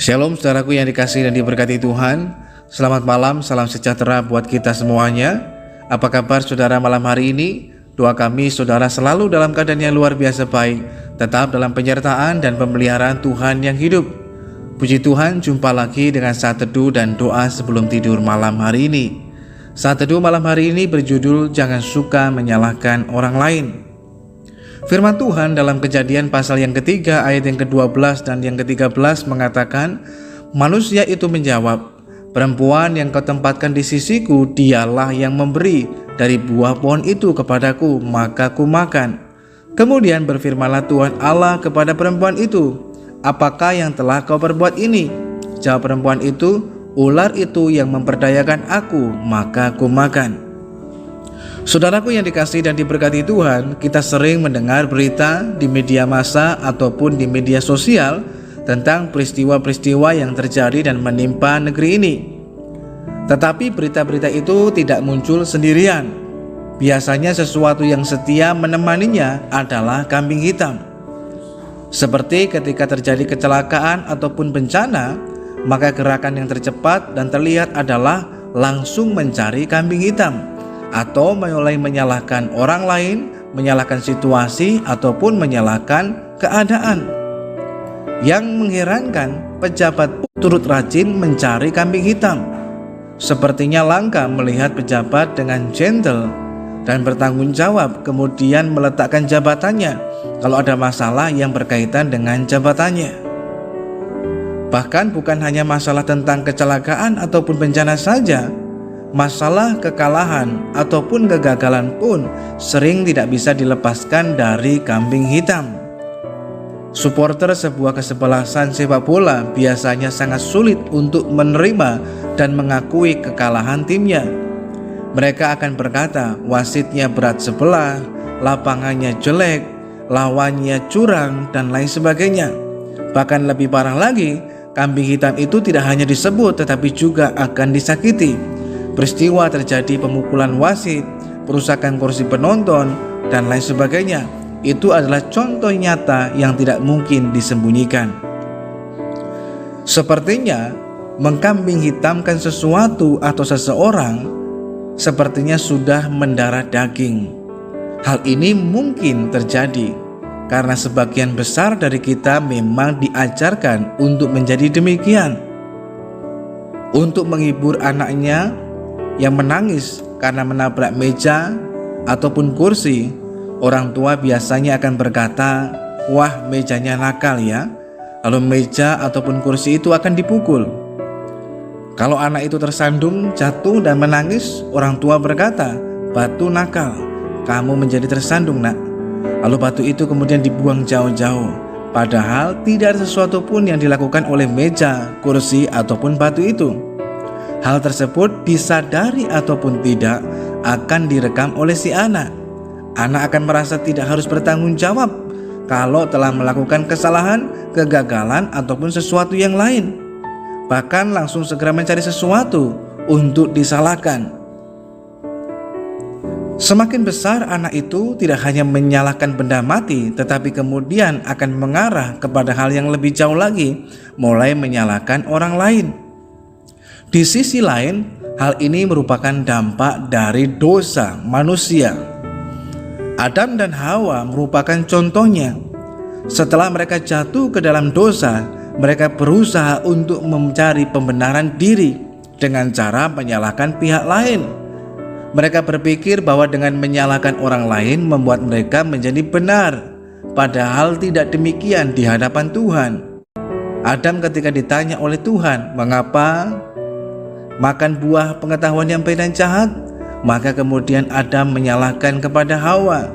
Shalom saudaraku yang dikasihi dan diberkati Tuhan. Selamat malam, salam sejahtera buat kita semuanya. Apa kabar saudara malam hari ini? Doa kami saudara selalu dalam keadaan yang luar biasa baik, tetap dalam penyertaan dan pemeliharaan Tuhan yang hidup. Puji Tuhan, jumpa lagi dengan saat teduh dan doa sebelum tidur malam hari ini. Saat teduh malam hari ini berjudul Jangan Suka Menyalahkan Orang Lain. Firman Tuhan dalam Kejadian pasal yang ketiga ayat yang ke-12 dan yang ke-13 mengatakan, manusia itu menjawab, perempuan yang kau tempatkan di sisiku, dialah yang memberi dari buah pohon itu kepadaku, maka ku makan. Kemudian berfirmanlah Tuhan Allah kepada perempuan itu, apakah yang telah kau perbuat ini? Jawab perempuan itu, ular itu yang memperdayakan aku, maka ku makan. Saudaraku yang dikasihi dan diberkati Tuhan, kita sering mendengar berita di media massa ataupun di media sosial tentang peristiwa-peristiwa yang terjadi dan menimpa negeri ini. Tetapi berita-berita itu tidak muncul sendirian. Biasanya sesuatu yang setia menemaninya adalah kambing hitam. Seperti ketika terjadi kecelakaan ataupun bencana, maka gerakan yang tercepat dan terlihat adalah langsung mencari kambing hitam, atau mulai menyalahkan orang lain, menyalahkan situasi, ataupun menyalahkan keadaan. Yang mengherankan, pejabat pun turut rajin mencari kambing hitam. Sepertinya langka melihat pejabat dengan gentle dan bertanggung jawab, kemudian meletakkan jabatannya kalau ada masalah yang berkaitan dengan jabatannya. Bahkan bukan hanya masalah tentang kecelakaan ataupun bencana saja, masalah kekalahan ataupun kegagalan pun sering tidak bisa dilepaskan dari kambing hitam. Supporter sebuah kesebelasan sepak bola biasanya sangat sulit untuk menerima dan mengakui kekalahan timnya. Mereka akan berkata, wasitnya berat sebelah, lapangannya jelek, lawannya curang, dan lain sebagainya. Bahkan lebih parah lagi, kambing hitam itu tidak hanya disebut tetapi juga akan disakiti. Peristiwa terjadi pemukulan wasit, perusakan kursi penonton, dan lain sebagainya. Itu adalah contoh nyata yang tidak mungkin disembunyikan. Sepertinya mengkambing hitamkan sesuatu atau seseorang sepertinya sudah mendarah daging. Hal ini mungkin terjadi karena sebagian besar dari kita memang diajarkan untuk menjadi demikian. Untuk menghibur anaknya yang menangis karena menabrak meja ataupun kursi, orang tua biasanya akan berkata, wah mejanya nakal ya, lalu meja ataupun kursi itu akan dipukul. Kalau anak itu tersandung, jatuh dan menangis, orang tua berkata, batu nakal, kamu menjadi tersandung nak. Lalu batu itu kemudian dibuang jauh-jauh, padahal tidak ada sesuatu pun yang dilakukan oleh meja, kursi ataupun batu itu. Hal tersebut disadari ataupun tidak akan direkam oleh si anak. Anak akan merasa tidak harus bertanggung jawab kalau telah melakukan kesalahan, kegagalan, ataupun sesuatu yang lain. Bahkan langsung segera mencari sesuatu untuk disalahkan. Semakin besar anak itu tidak hanya menyalahkan benda mati, tetapi kemudian akan mengarah kepada hal yang lebih jauh lagi, mulai menyalahkan orang lain. Di sisi lain, hal ini merupakan dampak dari dosa manusia. Adam dan Hawa merupakan contohnya. Setelah mereka jatuh ke dalam dosa, mereka berusaha untuk mencari pembenaran diri dengan cara menyalahkan pihak lain. Mereka berpikir bahwa dengan menyalahkan orang lain membuat mereka menjadi benar, padahal tidak demikian di hadapan Tuhan. Adam ketika ditanya oleh Tuhan, mengapa makan buah pengetahuan yang baik dan jahat, maka kemudian Adam menyalahkan kepada Hawa.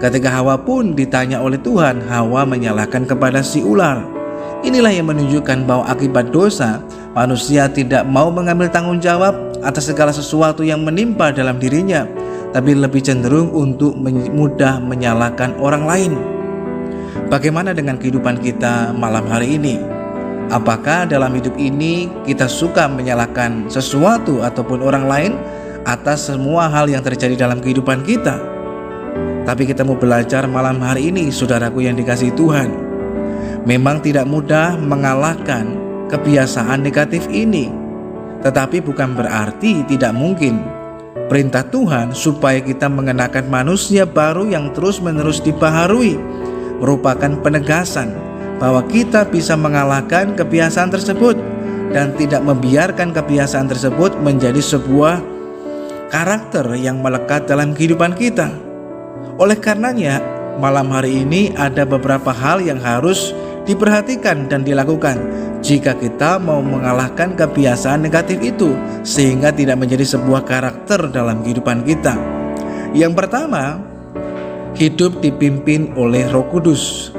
Ketika Hawa pun ditanya oleh Tuhan, Hawa menyalahkan kepada si ular. Inilah yang menunjukkan bahwa akibat dosa, manusia tidak mau mengambil tanggung jawab atas segala sesuatu yang menimpa dalam dirinya, tapi lebih cenderung untuk mudah menyalahkan orang lain. Bagaimana dengan kehidupan kita malam hari ini? Apakah dalam hidup ini kita suka menyalahkan sesuatu ataupun orang lain atas semua hal yang terjadi dalam kehidupan kita? Tapi kita mau belajar malam hari ini, saudaraku yang dikasihi Tuhan. Memang tidak mudah mengalahkan kebiasaan negatif ini. Tetapi bukan berarti tidak mungkin. Perintah Tuhan supaya kita mengenakan manusia baru yang terus-menerus dibaharui merupakan penegasan bahwa kita bisa mengalahkan kebiasaan tersebut dan tidak membiarkan kebiasaan tersebut menjadi sebuah karakter yang melekat dalam kehidupan kita. Oleh karenanya, malam hari ini ada beberapa hal yang harus diperhatikan dan dilakukan jika kita mau mengalahkan kebiasaan negatif itu sehingga tidak menjadi sebuah karakter dalam kehidupan kita. Yang pertama, hidup dipimpin oleh Roh Kudus.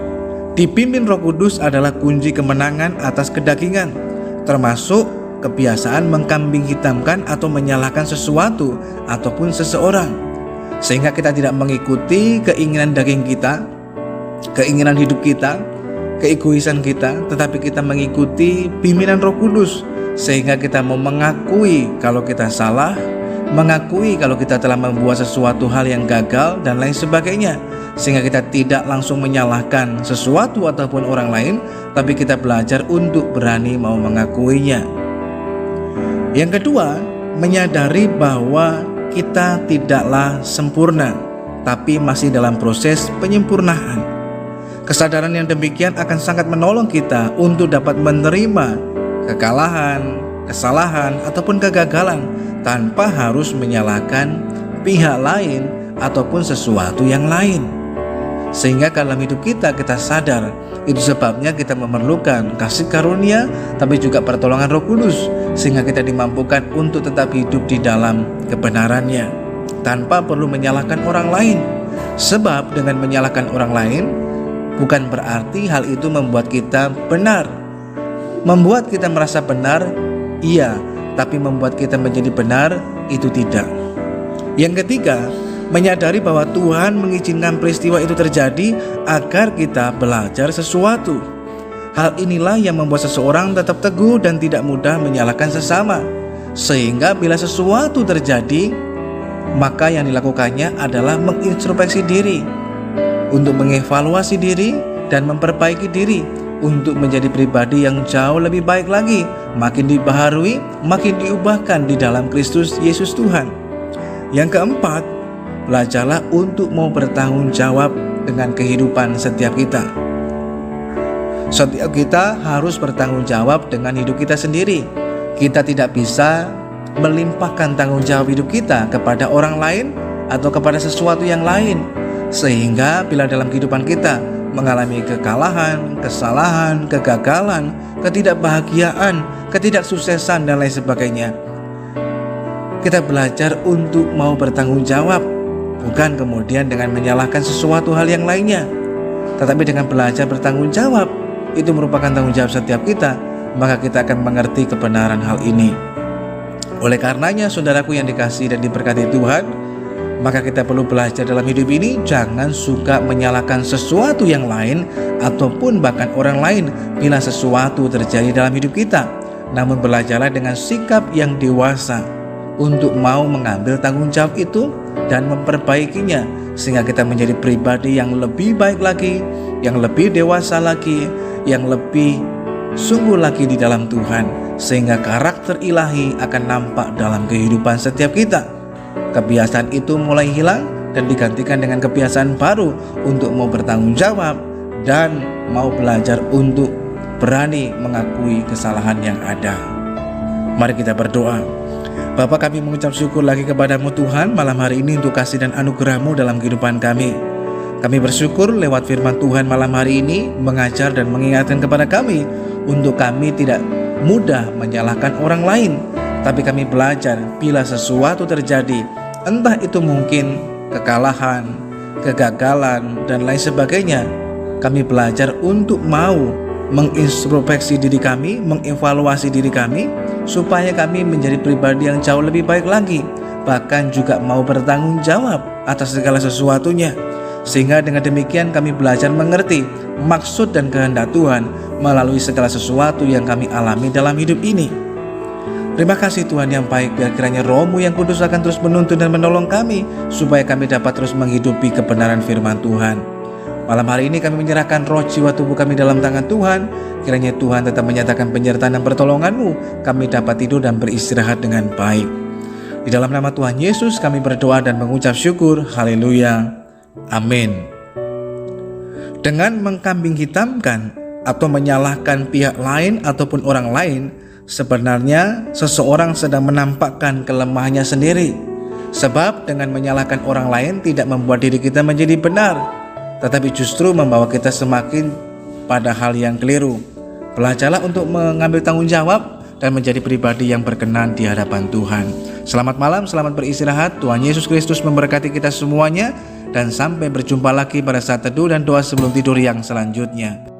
Dipimpin Roh Kudus adalah kunci kemenangan atas kedagingan, termasuk kebiasaan mengkambing hitamkan atau menyalahkan sesuatu ataupun seseorang, sehingga kita tidak mengikuti keinginan daging kita, keinginan hidup kita, keegoisan kita, tetapi kita mengikuti pimpinan Roh Kudus, sehingga kita mau mengakui kalau kita salah, mengakui kalau kita telah membuat sesuatu hal yang gagal dan lain sebagainya, sehingga kita tidak langsung menyalahkan sesuatu ataupun orang lain, tapi kita belajar untuk berani mau mengakuinya. Yang kedua, menyadari bahwa kita tidaklah sempurna, tapi masih dalam proses penyempurnaan. Kesadaran yang demikian akan sangat menolong kita untuk dapat menerima kekalahan, kesalahan, ataupun kegagalan tanpa harus menyalahkan pihak lain ataupun sesuatu yang lain. Sehingga dalam hidup kita sadar, itu sebabnya kita memerlukan kasih karunia tapi juga pertolongan Roh Kudus, sehingga kita dimampukan untuk tetap hidup di dalam kebenarannya tanpa perlu menyalahkan orang lain. Sebab dengan menyalahkan orang lain bukan berarti hal itu membuat kita benar. Membuat kita merasa benar, iya, tapi membuat kita menjadi benar, itu tidak. Yang ketiga, menyadari bahwa Tuhan mengizinkan peristiwa itu terjadi agar kita belajar sesuatu. Hal inilah yang membuat seseorang tetap teguh dan tidak mudah menyalahkan sesama. Sehingga bila sesuatu terjadi, maka yang dilakukannya adalah mengintrospeksi diri, untuk mengevaluasi diri dan memperbaiki diri untuk menjadi pribadi yang jauh lebih baik lagi, makin dibaharui, makin diubahkan di dalam Kristus Yesus Tuhan. Yang keempat, belajarlah untuk mau bertanggung jawab dengan kehidupan setiap kita. Setiap kita harus bertanggung jawab dengan hidup kita sendiri. Kita tidak bisa melimpahkan tanggung jawab hidup kita kepada orang lain atau kepada sesuatu yang lain. Sehingga bila dalam kehidupan kita mengalami kekalahan, kesalahan, kegagalan, ketidakbahagiaan, ketidaksuksesan dan lain sebagainya, kita belajar untuk mau bertanggung jawab, bukan kemudian dengan menyalahkan sesuatu hal yang lainnya, tetapi dengan belajar bertanggung jawab. Itu merupakan tanggung jawab setiap kita, maka kita akan mengerti kebenaran hal ini. Oleh karenanya, saudaraku yang dikasihi dan diberkati Tuhan, maka kita perlu belajar dalam hidup ini, jangan suka menyalahkan sesuatu yang lain ataupun bahkan orang lain bila sesuatu terjadi dalam hidup kita. Namun belajarlah dengan sikap yang dewasa untuk mau mengambil tanggung jawab itu dan memperbaikinya, sehingga kita menjadi pribadi yang lebih baik lagi, yang lebih dewasa lagi, yang lebih sungguh lagi di dalam Tuhan, sehingga karakter ilahi akan nampak dalam kehidupan setiap kita. Kebiasaan itu mulai hilang dan digantikan dengan kebiasaan baru untuk mau bertanggung jawab dan mau belajar untuk berani mengakui kesalahan yang ada. Mari kita berdoa. Bapa, kami mengucap syukur lagi kepadamu Tuhan malam hari ini untuk kasih dan anugerah-Mu dalam kehidupan kami. Kami bersyukur lewat firman Tuhan malam hari ini mengajar dan mengingatkan kepada kami untuk kami tidak mudah menyalahkan orang lain, tapi kami belajar bila sesuatu terjadi, entah itu mungkin kekalahan, kegagalan, dan lain sebagainya, kami belajar untuk mau mengintrospeksi diri kami, mengevaluasi diri kami, supaya kami menjadi pribadi yang jauh lebih baik lagi, bahkan juga mau bertanggung jawab atas segala sesuatunya. Sehingga dengan demikian kami belajar mengerti maksud dan kehendak Tuhan melalui segala sesuatu yang kami alami dalam hidup ini. Terima kasih Tuhan yang baik, biar kiranya Roh-Mu yang kudus akan terus menuntun dan menolong kami, supaya kami dapat terus menghidupi kebenaran firman Tuhan. Malam hari ini kami menyerahkan roh, jiwa, tubuh kami dalam tangan Tuhan. Kiranya Tuhan tetap menyatakan penyertaan dan pertolongan-Mu, kami dapat tidur dan beristirahat dengan baik. Di dalam nama Tuhan Yesus kami berdoa dan mengucap syukur. Haleluya. Amin. Dengan mengkambing hitamkan atau menyalahkan pihak lain ataupun orang lain, sebenarnya seseorang sedang menampakkan kelemahannya sendiri. Sebab dengan menyalahkan orang lain tidak membuat diri kita menjadi benar, tetapi justru membawa kita semakin pada hal yang keliru. Belajarlah untuk mengambil tanggung jawab dan menjadi pribadi yang berkenan di hadapan Tuhan. Selamat malam, selamat beristirahat. Tuhan Yesus Kristus memberkati kita semuanya, dan sampai berjumpa lagi pada saat teduh dan doa sebelum tidur yang selanjutnya.